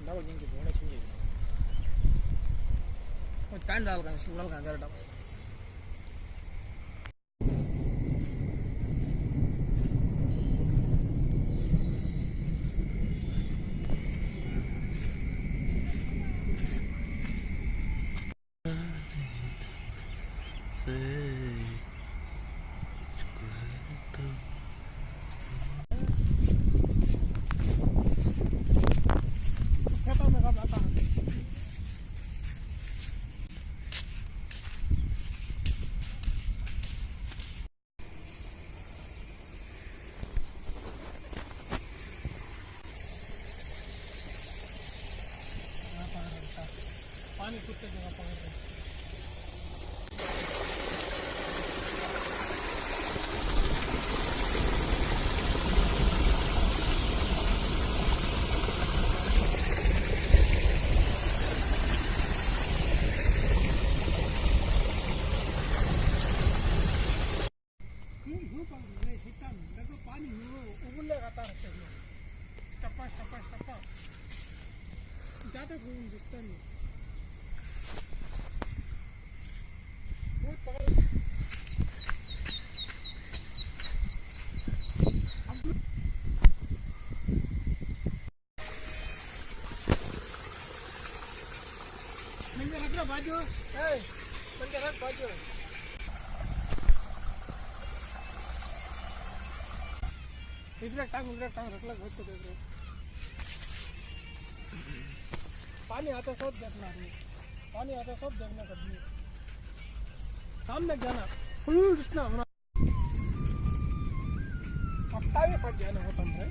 double जिंकते थोड़ा चाहिए कुछ टाइम डाल कर सुबह का अंदर डबल पानी कुत्ते जगह पकड़ रहे पानी उबलने आता है स्टप्पा स्टप्पा स्टप्पा ज़्यादा घूम दिखता नहीं बाजू बाजू टांग रखला पानी आता सब देखना पानी आता सब देखना कभी सामने जाना फुल दिखना हमारा पत्ता भी फट जाना होता है